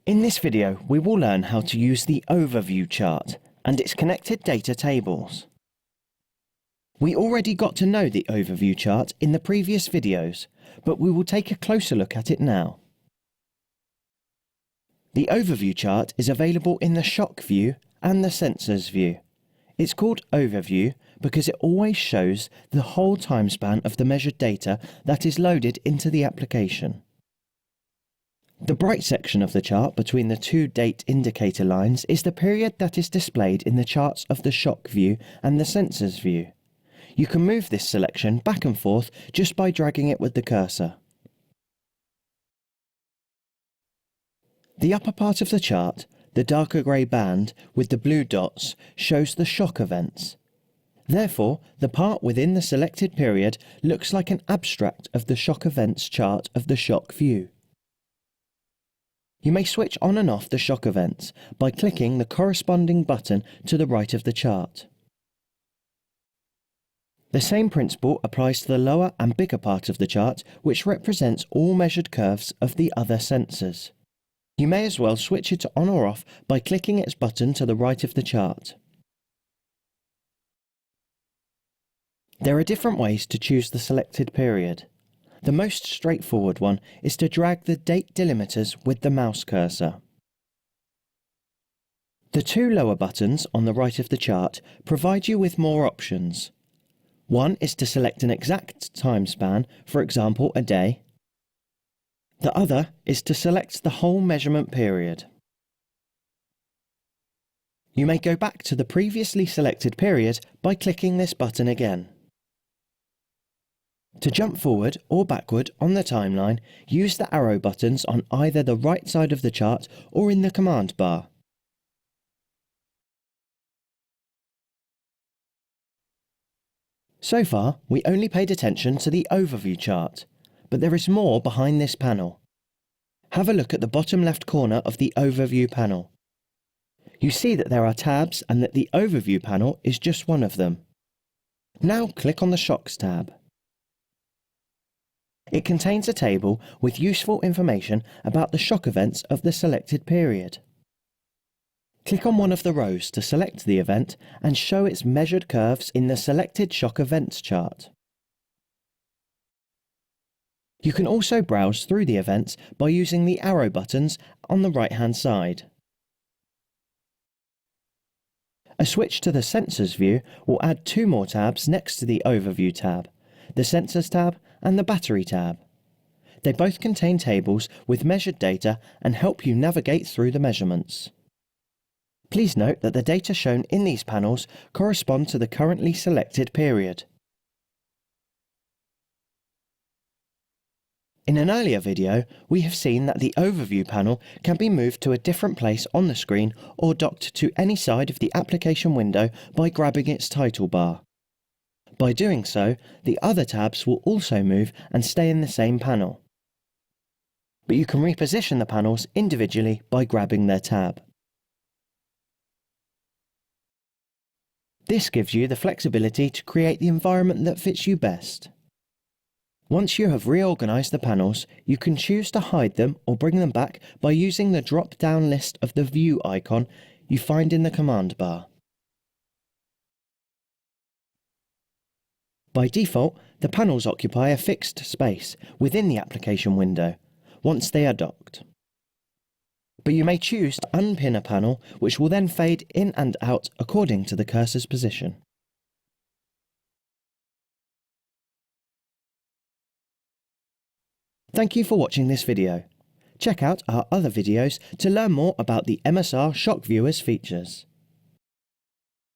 In this video, we will learn how to use the overview chart and its connected data tables. We already got to know the overview chart in the previous videos, but we will take a closer look at it now. The overview chart is available in the shock view and the sensors view. It's called overview because it always shows the whole time span of the measured data that is loaded into the application. The bright section of the chart between the two date indicator lines is the period that is displayed in the charts of the shock view and the sensors view. You can move this selection back and forth just by dragging it with the cursor. The upper part of the chart, the darker grey band with the blue dots, shows the shock events. Therefore, the part within the selected period looks like an abstract of the shock events chart of the shock view. You may switch on and off the shock events by clicking the corresponding button to the right of the chart. The same principle applies to the lower and bigger part of the chart, which represents all measured curves of the other sensors. You may as well switch it on or off by clicking its button to the right of the chart. There are different ways to choose the selected period. The most straightforward one is to drag the date delimiters with the mouse cursor. The two lower buttons on the right of the chart provide you with more options. One is to select an exact time span, for example a day. The other is to select the whole measurement period. You may go back to the previously selected period by clicking this button again. To jump forward or backward on the timeline, use the arrow buttons on either the right side of the chart or in the command bar. So far, we only paid attention to the overview chart, but there is more behind this panel. Have a look at the bottom left corner of the overview panel. You see that there are tabs and that the overview panel is just one of them. Now click on the Shocks tab. It contains a table with useful information about the shock events of the selected period. Click on one of the rows to select the event and show its measured curves in the selected shock events chart. You can also browse through the events by using the arrow buttons on the right-hand side. A switch to the Sensors view will add two more tabs next to the Overview tab, the Sensors tab and the Battery tab. They both contain tables with measured data and help you navigate through the measurements. Please note that the data shown in these panels correspond to the currently selected period. In an earlier video, we have seen that the Overview panel can be moved to a different place on the screen or docked to any side of the application window by grabbing its title bar. By doing so, the other tabs will also move and stay in the same panel. But you can reposition the panels individually by grabbing their tab. This gives you the flexibility to create the environment that fits you best. Once you have reorganized the panels, you can choose to hide them or bring them back by using the drop-down list of the View icon you find in the command bar. By default, the panels occupy a fixed space within the application window once they are docked. But you may choose to unpin a panel, which will then fade in and out according to the cursor's position. Thank you for watching this video. Check out our other videos to learn more about the MSR ShockViewer's features.